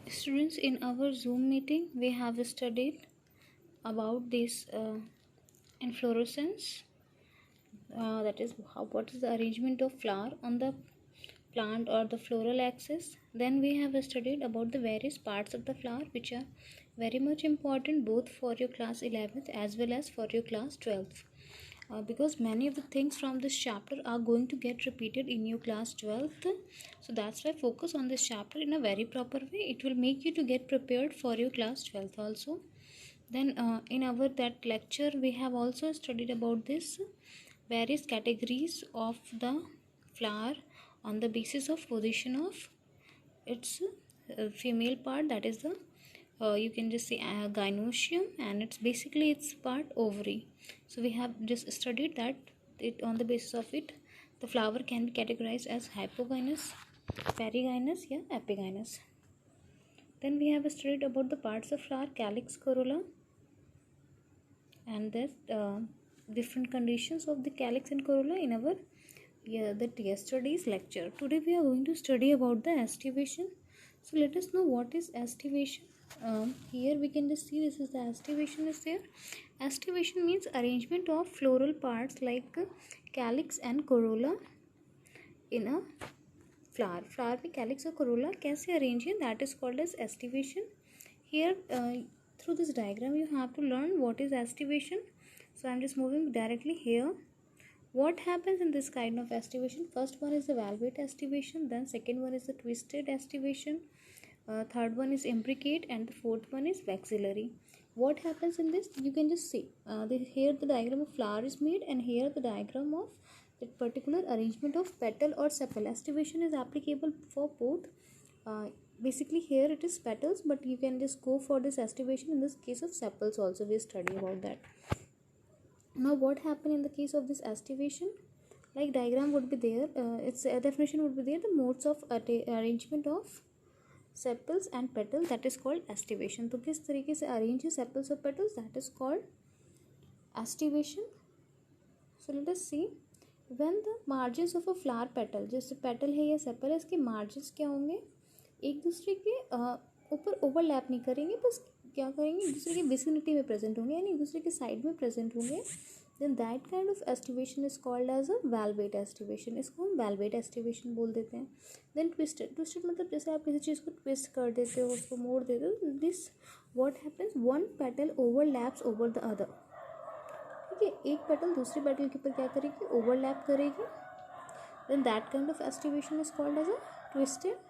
Students, in our Zoom meeting, we have studied about this inflorescence. That is, what is the arrangement of flower on the plant or the floral axis. Then we have studied about the various parts of the flower, which are very much important both for your class 11th as well as for your class 12th. Because many of the things from this chapter are going to get repeated in your class 12th, so that's why focus on this chapter in a very proper way. It will make you to get prepared for your class 12th also. Then in our that lecture we have also studied about this various categories of the flower on the basis of position of its female part, that is the you can just say gynoecium, and it's basically its part ovary. So we have just studied that it on the basis of it the flower can be categorized as hypogynous, perigynous, yeah, epigynous. Then we have studied about the parts of flower, calyx, corolla, and the different conditions of the calyx and corolla in our yesterday's lecture. Today we are going to study about the estivation. So let us know what is estivation. Here we can just see this is the estivation is there. Estivation means arrangement of floral parts like calyx and corolla in a flower. Flower में calyx और corolla कैसे arrange है, that is called as estivation. Here through this diagram you have to learn what is estivation. So I am just moving directly here. What happens in this kind of estivation? First one is the valvate estivation, then second one is the twisted estivation, third one is imbricate, and the fourth one is vexillary. What happens in this? You can just see here the diagram of flower is made, and here the diagram of that particular arrangement of petal or sepal. Estivation is applicable for both. Basically here it is petals, but you can just go for this estivation in this case of sepals also. We study about that. Now what happened in the case of this estivation? Like diagram would be there, its definition would be there, the modes of arrangement of sepals and petals, that is called estivation. तो किस तरीके से arrange sepals or petals, that is called estivation. So let us see, when the margins of a flower petal, जैसे petal है या sepal है, इसके margins क्या होंगे, एक दूसरे के ऊपर ओवरलैप नहीं करेंगे, बस क्या करेंगे, एक दूसरे की विसिनिटी में प्रेजेंट होंगे, यानी एक दूसरे के साइड में प्रेजेंट होंगे. Then that kind of aestivation is called as a velvet aestivation. इसको हम वेलवेट एस्टिवेशन बोल देते हैं. Then twisted. ट्विस्टेड मतलब जैसे आप किसी चीज़ को ट्विस्ट कर देते हो, उसको मोड़ देते हो. This what happens, one petal overlaps over the other. ठीक है, एक पेटल दूसरे पेटल के ऊपर क्या करेगी, ओवरलैप करेगी. Then that kind of aestivation is called as a twisted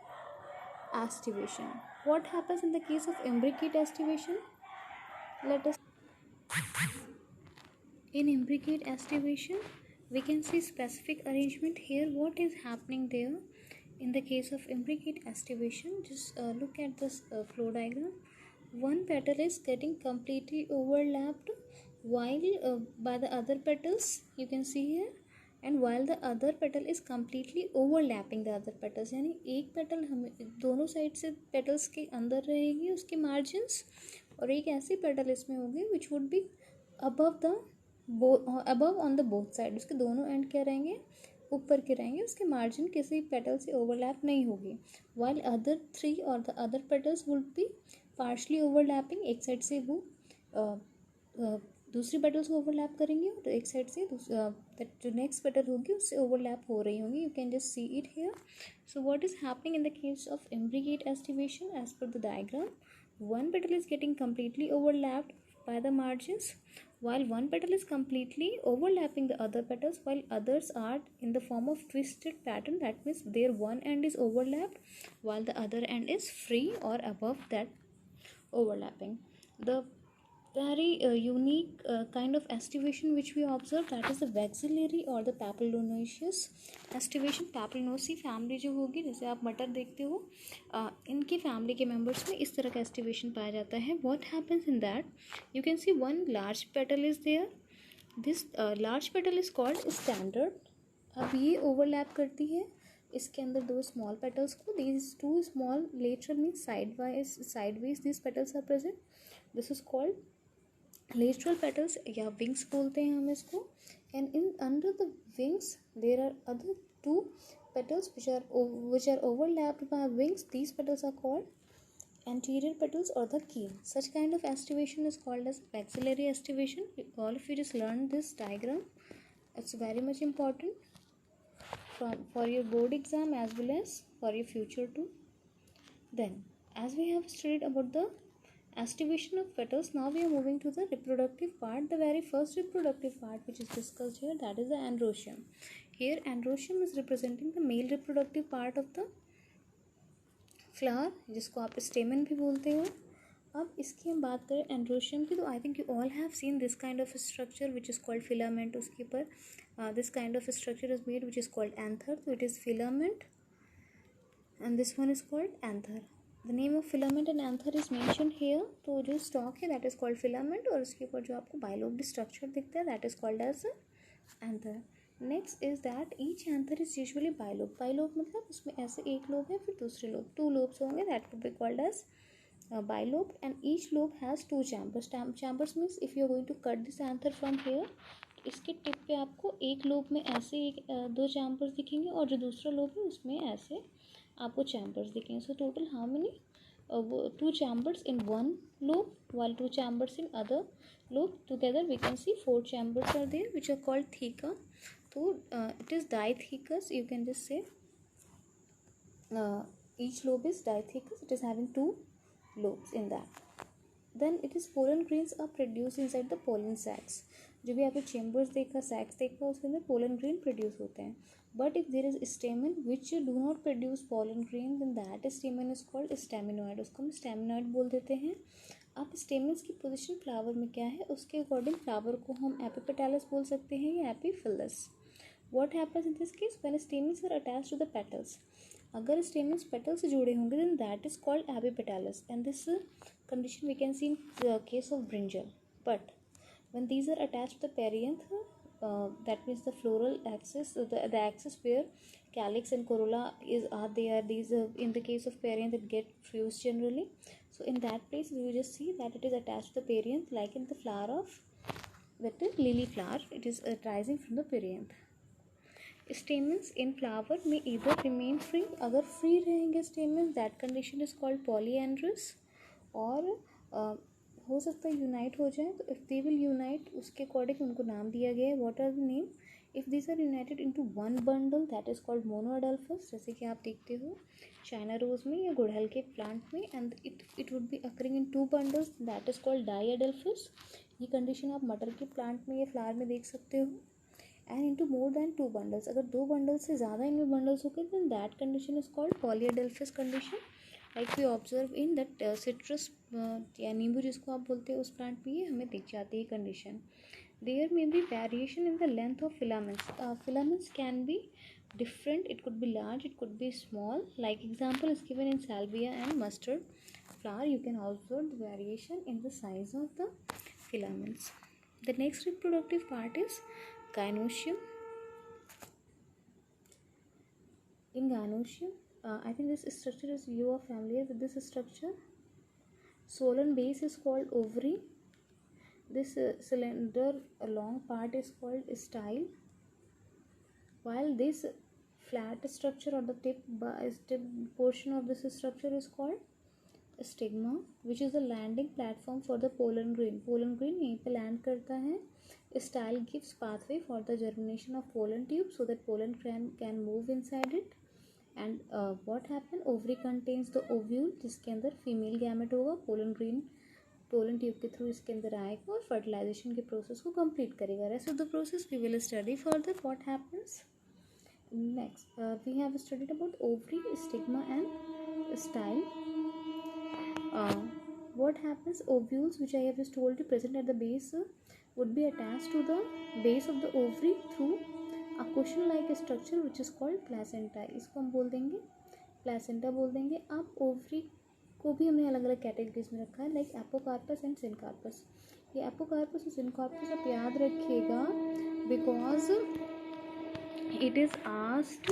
estivation. What happens in the case of imbricate estivation? Let us. In imbricate estivation, we can see specific arrangement here. What is happening there? In the case of imbricate estivation, just look at this flow diagram. One petal is getting completely overlapped while by the other petals, you can see here, and while the other petal is completely overlapping the other petals. यानी एक petal हमें दोनों side से petals के अंदर रहेगी उसके margins, और एक ऐसी पेटल इसमें होगी which would be above on the both side. उसके दोनों एंड क्या रहेंगे, ऊपर के रहेंगे, उसके मार्जिन किसी पेटल से ओवरलैप नहीं होगी. वाइल अदर थ्री और the other petals would be partially overlapping. एक साइड से वो दूसरी पेटल्स को ओवरलैप करेंगे और एक साइड से जो नेक्स्ट पेटल होगी उससे ओवरलैप हो रही होंगी. You can just see it here. So what is happening in the case of imbricate estivation? As per the diagram, one petal is getting completely overlapped by the margins, while one petal is completely overlapping the other petals, while others are in the form of twisted pattern. That means their one end is overlapped while the other end is free or above that overlapping. The very unique kind of estivation which we observe, that is the vexillary or the papilionaceous estivation. papilionaceae family जो होगी, जैसे आप मटर देखते हो, इनकी family के members में इस तरह का estivation पाया जाता है. what happens in that? you can see one large petal is there. this large petal is called standard. अब ये ओवरलैप करती है इसके अंदर दो स्मॉल पेटल्स को. these two small lateral means sideways these petals are present. this is called lateral petals या wings बोलते हैं हम इसको. and in under the wings there are other two petals which are overlapped by wings. These petals are called anterior petals or the keel. Such kind of estivation is called as maxillary estivation. All of you just learned this diagram. It's very much important for your board exam as well as for your future too. Then, as we have studied about the estivation of petals, now we are moving to the reproductive part. The very first reproductive part which is discussed here, that is the androecium. Here androecium is representing the male reproductive part of the flower, जिसको आप स्टेमन भी बोलते हो. अब इसकी हम बात करें एंड्रोशियम की, तो I think you all have seen this kind of structure which is called filament. उसके ऊपर this kind of structure is made which is called anther. तो it is filament and this one is called anther. The name of filament and anther is mentioned here. तो जो stock है that is called filament, और उसके ऊपर जो आपको bilobed structure दिखता है that is called as anther. Next is that each anther is usually bilobe. Bilobe मतलब उसमें ऐसे एक लोब है फिर दूसरे लोब, टू लोब्स होंगे, that would be called as bilobe. And each lobe has two chambers. Chambers means if you are going to cut this anther from here, इसके tip पे आपको एक लोब में ऐसे दो चैम्बर्स दिखेंगे और जो दूसरा लोब है उसमें ऐसे आपको चैम्बर्स दिखेंगे. So total how many? Two chambers in one lobe, while two chambers in other lobe. Together we can see 4 chambers are there which are called theca. So it is dithecous, you can just say each lobe is dithecous. It is having 2 lobes in that. Then it is pollen grains are produced inside the pollen sacs. जो भी आपने chambers देखा, सैक्स देखा, उसके अंदर pollen grain produce होते हैं. But if there is stamen which do not produce pollen grain, then that stamen is called staminode. उसको हम स्टेमिनॉइड बोल देते हैं. अब स्टेमन्स की पोजीशन फ्लावर में क्या है, उसके अकॉर्डिंग फ्लावर को हम एपिपेटालस बोल सकते हैं या epiphyllous. What happens in this case when stamens are attached to the petals. अगर स्टेमन्स पेटल से जुड़े होंगे then that is called epipetalous. And this condition we can see in the case of brinjal. But when these are attached to the perianth, that means the floral axis, the axis where calyx and corolla are there, these in the case of perianth it get fused generally. So in that place you just see that it is attached to the perianth, like in the flower of that is lily flower, it is rising from the perianth. Stamens in flower may either remain free. अगर free रहेंगे stamens, that condition is called polyandrous. और हो सकता है unite हो जाए. तो if they will unite, उसके अकॉर्डिंग उनको नाम दिया गया है. What are the name? If this are united into one bundle that is called monadelphous, जैसे कि आप देखते हो चाइना रोज़ में या गुड़हल के प्लांट में. And it would be occurring in 2 bundles, that is called diadelphous. ये कंडीशन आप मटर के प्लांट में या फ्लावर में देख सकते हो. And into more than 2 bundles, अगर 2 बंडल से ज़्यादा इनमें बंडल्स हो गए then that condition is called polyadelphous condition. Like we observe in that citrus या नींबू जिसको आप बोलते हैं उस प्लांट में ये हमें दिख जाती है condition. There may be variation in the length of filaments. Filaments can be different, it could be large, it could be small. Like example is given in salvia and mustard flower. You can observe the variation in the size of the filaments. The next reproductive part is gynoecium. In gynoecium, I think this structure is, you are familiar with this structure. Swollen base is called ovary. This cylinder long part is called style, while this flat structure or the tip portion of this structure is called stigma, which is the landing platform for the pollen grain. Pollen grain यहीं पे land करता है. Style gives pathway for the germination of pollen tube so that pollen can move inside it. And what happen, ovary contains the ovule जिसके अंदर female gamete होगा. pollen grain pollen tube के through इसके अंदर आएगा और fertilization के process को complete करेगा. Rest of the process we will study further what happens. Next we have studied about ovary, stigma and style. What happens, ovules which I have just told you present at the base would be attached to the base of the ovary through a cushion like structure which is called placenta. इसको हम बोल देंगे placenta बोल देंगे. अब ovary को भी हमने अलग अलग कैटेगरीज में रखा है, लाइक एपोकार्पस एंड सिनकार्पस. ये एपोकार्पस और सिनकार्पस आप याद रखिएगा because it is asked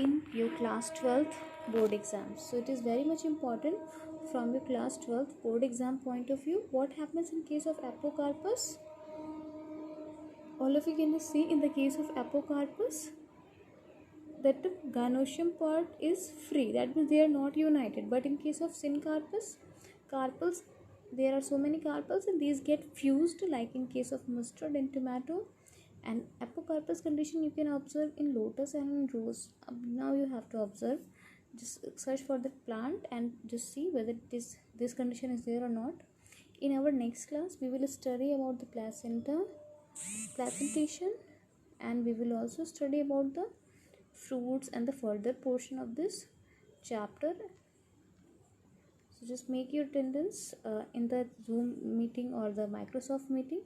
in your class 12th board exams. So it is very much important from your class 12th board exam point of view. What happens in case of apocarpus? All of you can see in the case of apocarpus that the gynosium part is free, that means they are not united. But in case of syncarpus, carpels, there are so many carpels and these get fused, like in case of mustard and tomato. And apocarpus condition you can observe in lotus and in rose. Now you have to observe, just search for the plant and just see whether this condition is there or not. In our next class we will study about the placentation, and we will also study about the fruits and the further portion of this chapter. So just make your attendance in the Zoom meeting or the Microsoft meeting.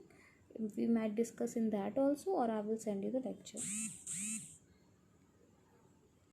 We might discuss in that also, or I will send you the lecture.